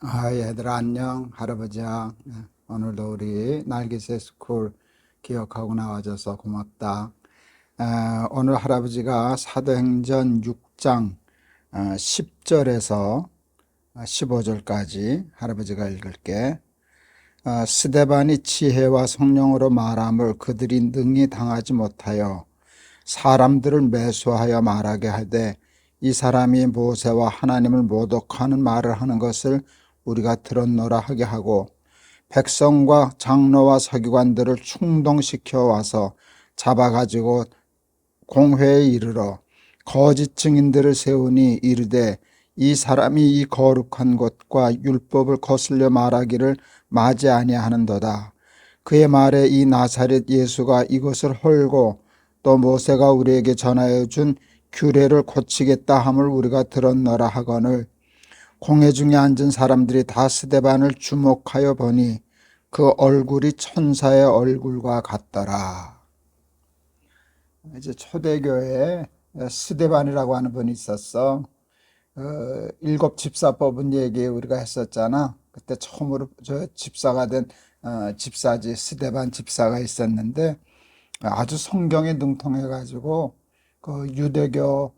얘들아, 안녕. 할아버지야. 오늘도 우리 날개새 스쿨 기억하고 나와줘서 고맙다. 오늘 할아버지가 사도행전 6장 10절에서 15절까지 할아버지가 읽을게. 스데반이 지혜와 성령으로 말함을 그들이 능히 당하지 못하여 사람들을 매수하여 말하게 하되, 이 사람이 모세와 하나님을 모독하는 말을 하는 것을 우리가 들었노라 하게 하고, 백성과 장로와 서기관들을 충동시켜 와서 잡아가지고 공회에 이르러 거짓 증인들을 세우니 이르되, 이 사람이 이 거룩한 것과 율법을 거슬려 말하기를 마지 아니하는도다. 그의 말에 이 나사렛 예수가 이것을 헐고 또 모세가 우리에게 전하여 준 규례를 고치겠다 함을 우리가 들었노라 하거늘, 공회 중에 앉은 사람들이 다 스데반을 주목하여 보니 그 얼굴이 천사의 얼굴과 같더라. 이제 초대교회에 스데반이라고 하는 분이 있었어. 일곱 집사 뽑은 얘기 우리가 했었잖아. 그때 처음으로 저 집사가 된 집사지 스데반 집사가 있었는데, 아주 성경에 능통해가지고 그 유대교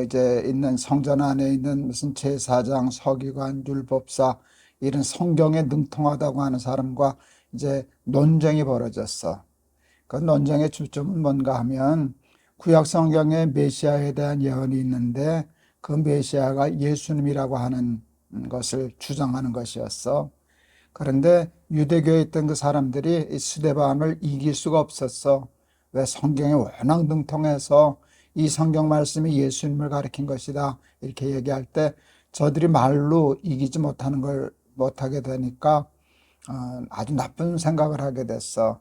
이제 있는 성전 안에 있는 무슨 제사장, 서기관, 율법사 이런 성경에 능통하다고 하는 사람과 이제 논쟁이 벌어졌어. 그 논쟁의 주점은 뭔가 하면, 구약 성경에 메시아에 대한 예언이 있는데 그 메시아가 예수님이라고 하는 것을 주장하는 것이었어. 그런데 유대교에 있던 그 사람들이 이 스데반을 이길 수가 없었어. 왜? 성경에 워낙 능통해서 이 성경 말씀이 예수님을 가리킨 것이다 이렇게 얘기할 때 저들이 말로 이기지 못하게 되니까 아주 나쁜 생각을 하게 됐어.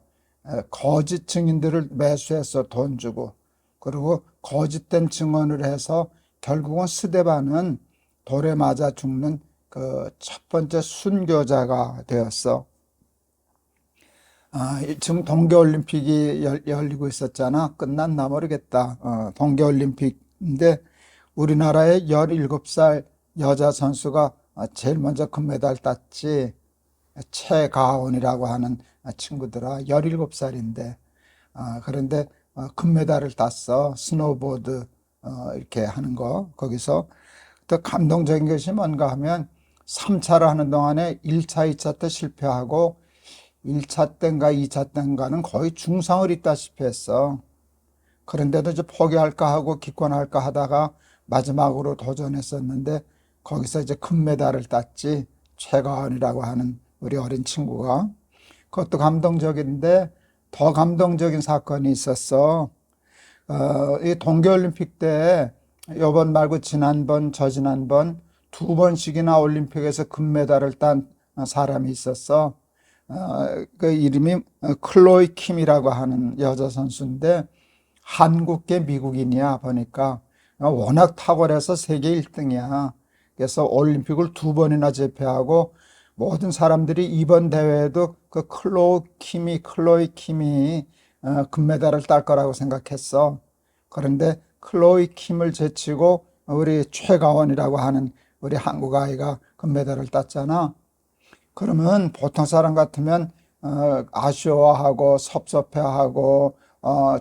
거짓 증인들을 매수해서 돈 주고, 그리고 거짓된 증언을 해서 결국은 스데반은 돌에 맞아 죽는 그 첫 번째 순교자가 되었어. 지금 동계올림픽이 열리고 있었잖아. 끝났나 모르겠다. 동계올림픽인데 우리나라의 17살 여자 선수가 제일 먼저 금메달 땄지. 최가온이라고 하는 친구들아, 17살인데 그런데 금메달을 땄어. 스노보드 이렇게 하는 거. 거기서 더 감동적인 것이 뭔가 하면 3차를 하는 동안에 1차, 2차 때 실패하고 1차 때인가 2차 때인가는 거의 중상을 입다시피 했어. 그런데도 이제 포기할까 하고 기권할까 하다가 마지막으로 도전했었는데 거기서 이제 금메달을 땄지. 최가은이라고 하는 우리 어린 친구가. 그것도 감동적인데 더 감동적인 사건이 있었어. 이 동계올림픽 때 이번 말고 지난번, 저지난번 두 번씩이나 올림픽에서 금메달을 딴 사람이 있었어. 그 이름이 클로이 킴이라고 하는 여자 선수인데 한국계 미국인이야. 보니까 워낙 탁월해서 세계 1등이야. 그래서 올림픽을 두 번이나 제패하고 모든 사람들이 이번 대회에도 그 클로이 킴이 금메달을 딸 거라고 생각했어. 그런데 클로이 킴을 제치고 우리 최가원이라고 하는 우리 한국 아이가 금메달을 땄잖아. 그러면 보통 사람 같으면 아쉬워하고 섭섭해하고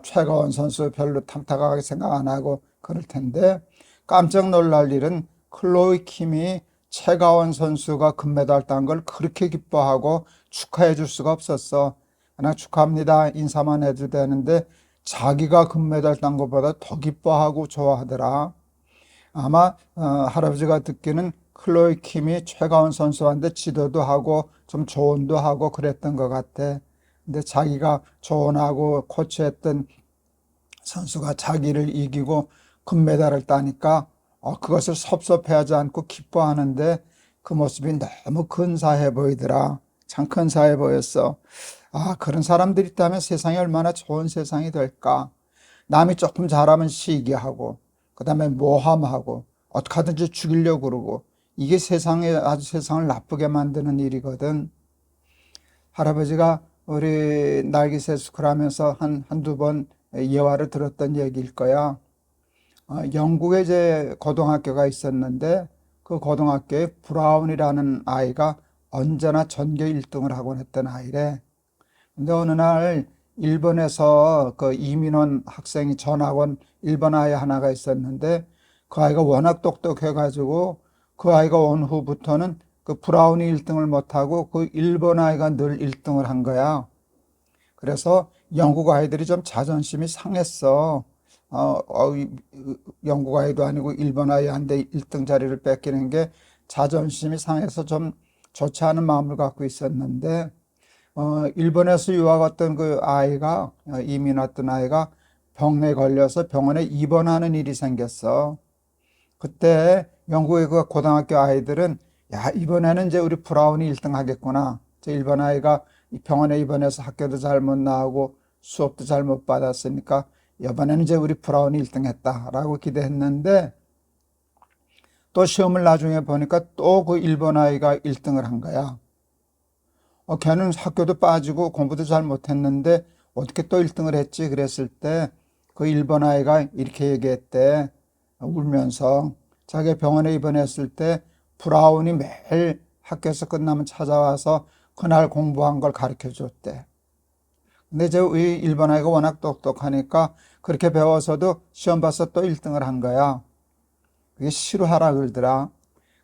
최가원 선수 별로 탐탁하게 생각 안 하고 그럴 텐데, 깜짝 놀랄 일은 클로이 킴이 최가원 선수가 금메달 딴 걸 그렇게 기뻐하고 축하해 줄 수가 없었어. 그냥 축하합니다 인사만 해도 되는데 자기가 금메달 딴 것보다 더 기뻐하고 좋아하더라. 아마 할아버지가 듣기는 클로이 킴이 최가원 선수한테 지도도 하고 좀 조언도 하고 그랬던 것 같아. 근데 자기가 조언하고 코치했던 선수가 자기를 이기고 금메달을 따니까 그것을 섭섭해하지 않고 기뻐하는데 그 모습이 너무 근사해 보이더라. 참 근사해 보였어. 그런 사람들이 있다면 세상이 얼마나 좋은 세상이 될까. 남이 조금 잘하면 시기하고, 그 다음에 모함하고, 어떻게 하든지 죽이려고 그러고, 이게 세상에 아주 세상을 나쁘게 만드는 일이거든. 할아버지가 우리 날개새 스쿨 하면서 한두 번 예화를 들었던 얘기일 거야. 영국에 이제 고등학교가 있었는데 그 고등학교에 브라운이라는 아이가 언제나 전교 1등을 하곤 했던 아이래. 근데 어느 날 일본에서 그 이민원 학생이 전학온 일본 아이 하나가 있었는데 그 아이가 워낙 똑똑해가지고 그 아이가 온 후부터는 그 브라운이 1등을 못하고 그 일본 아이가 늘 1등을 한 거야. 그래서 영국 아이들이 좀 자존심이 상했어. 영국 아이도 아니고 일본 아이한테 1등 자리를 뺏기는 게 자존심이 상해서 좀 좋지 않은 마음을 갖고 있었는데, 일본에서 유학 왔던 그 아이가, 이민 왔던 아이가 병에 걸려서 병원에 입원하는 일이 생겼어. 그때 영국의 그 고등학교 아이들은 야, 이번에는 이제 우리 브라운이 1등 하겠구나. 저 일본 아이가 이 병원에 입원해서 학교도 잘 못 나오고 수업도 잘 못 받았으니까 이번에는 이제 우리 브라운이 1등 했다라고 기대했는데 또 시험을 나중에 보니까 또 그 일본 아이가 1등을 한 거야. 걔는 학교도 빠지고 공부도 잘 못했는데 어떻게 또 1등을 했지? 그랬을 때 그 일본 아이가 이렇게 얘기했대. 울면서 자기 병원에 입원했을 때 브라운이 매일 학교에서 끝나면 찾아와서 그날 공부한 걸 가르쳐 줬대. 근데 이제 이 일본 아이가 워낙 똑똑하니까 그렇게 배워서도 시험 봐서 또 1등을 한 거야. 그게 싫어하라 그러더라.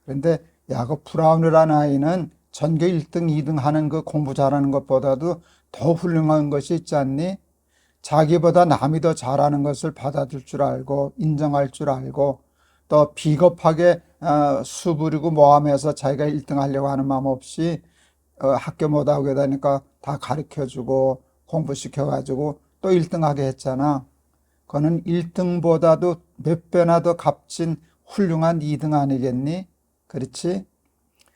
그런데 야, 그 브라운이라는 아이는 전교 1등, 2등 하는 그 공부 잘하는 것보다도 더 훌륭한 것이 있지 않니? 자기보다 남이 더 잘하는 것을 받아줄 줄 알고 인정할 줄 알고 또 비겁하게 수부리고 모함해서 자기가 1등 하려고 하는 마음 없이 학교 못 오게 되니까 다 가르쳐주고 공부시켜가지고 또 1등 하게 했잖아. 그거는 1등보다도 몇 배나 더 값진 훌륭한 2등 아니겠니? 그렇지?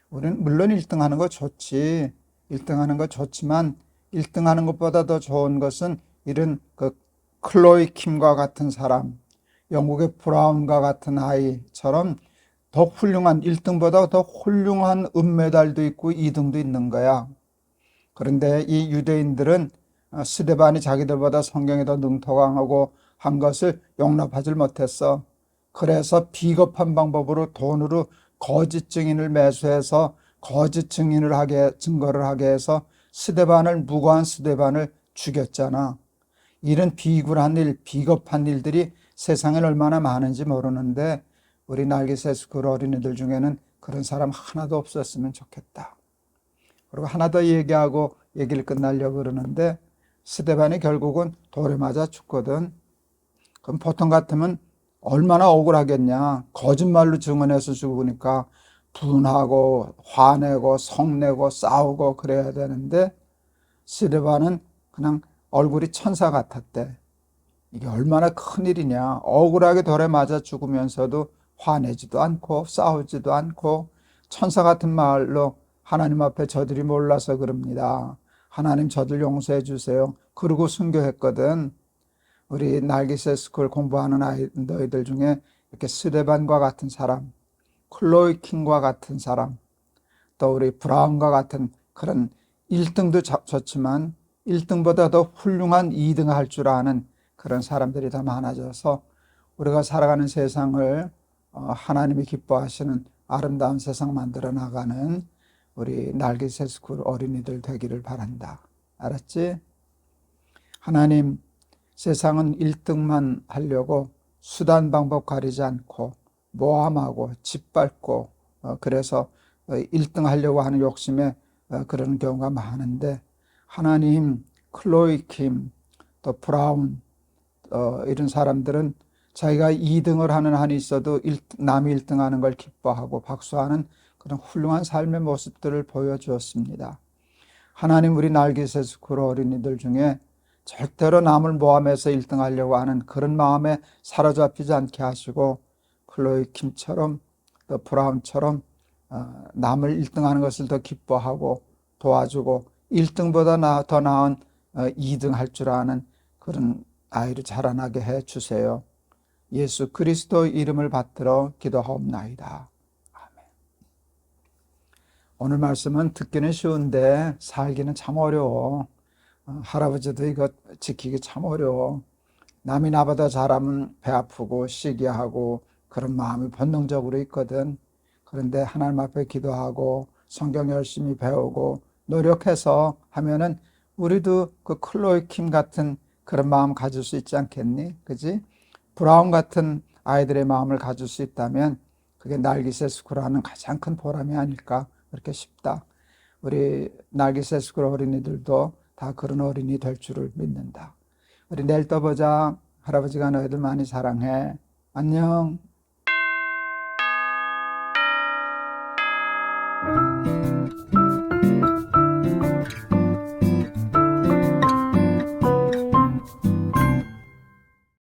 우리는 물론 1등 하는 거 좋지. 1등 하는 거 좋지만 1등 하는 것보다 더 좋은 것은 이런 그 클로이 킴과 같은 사람, 영국의 브라운과 같은 아이처럼 더 훌륭한 1등보다 더 훌륭한 은메달도 있고 2등도 있는 거야. 그런데 이 유대인들은 스데반이 자기들보다 성경에 더 능통하고 한 것을 용납하지 못했어. 그래서 비겁한 방법으로 돈으로 거짓 증인을 매수해서 거짓 증거를 하게 해서 무고한 스데반을 죽였잖아. 이런 비굴한 일, 비겁한 일들이 세상에 얼마나 많은지 모르는데 우리 날개새스쿨 어린이들 중에는 그런 사람 하나도 없었으면 좋겠다. 그리고 하나 더 얘기하고 얘기를 끝내려고 그러는데 스데반이 결국은 돌에 맞아 죽거든. 그럼 보통 같으면 얼마나 억울하겠냐. 거짓말로 증언해서 죽으니까 분하고 화내고 성내고 싸우고 그래야 되는데 스데반은 그냥 얼굴이 천사 같았대. 이게 얼마나 큰일이냐. 억울하게 돌에 맞아 죽으면서도 화내지도 않고 싸우지도 않고 천사 같은 말로 하나님 앞에 저들이 몰라서 그럽니다. 하나님 저들 용서해 주세요. 그러고 순교했거든. 우리 날개새 스쿨 공부하는 너희들 중에 이렇게 스데반과 같은 사람, 클로이 킹과 같은 사람, 또 우리 브라운과 같은 그런 1등도 좋지만 1등보다 더 훌륭한 2등 할 줄 아는 그런 사람들이 더 많아져서 우리가 살아가는 세상을 하나님이 기뻐하시는 아름다운 세상 만들어 나가는 우리 날개새 스쿨 어린이들 되기를 바란다. 알았지? 하나님, 세상은 1등만 하려고 수단 방법 가리지 않고 모함하고 짓밟고 그래서 1등 하려고 하는 욕심에 그런 경우가 많은데 하나님, 클로이 킴, 또 브라운 이런 사람들은 자기가 2등을 하는 한이 있어도 남이 1등 하는 걸 기뻐하고 박수하는 그런 훌륭한 삶의 모습들을 보여주었습니다. 하나님, 우리 날개새 스쿨 어린이들 중에 절대로 남을 모함해서 1등 하려고 하는 그런 마음에 사로잡히지 않게 하시고 클로이 킴처럼 또 브라운처럼 남을 1등 하는 것을 더 기뻐하고 도와주고 1등보다 더 나은 2등 할 줄 아는 그런 아이를 자라나게 해 주세요. 예수 그리스도 이름을 받들어 기도하옵나이다. 아멘. 오늘 말씀은 듣기는 쉬운데 살기는 참 어려워. 할아버지도 이거 지키기 참 어려워. 남이 나보다 잘하면 배 아프고 시기하고 그런 마음이 본능적으로 있거든. 그런데 하나님 앞에 기도하고 성경 열심히 배우고 노력해서 하면은 우리도 그 클로이 킴 같은 그런 마음 가질 수 있지 않겠니? 그지? 브라운 같은 아이들의 마음을 가질 수 있다면 그게 날기새 스쿨하는 가장 큰 보람이 아닐까 그렇게 싶다. 우리 날기새 스쿨 어린이들도 다 그런 어린이 될 줄을 믿는다. 우리 내일 또 보자. 할아버지가 너희들 많이 사랑해. 안녕.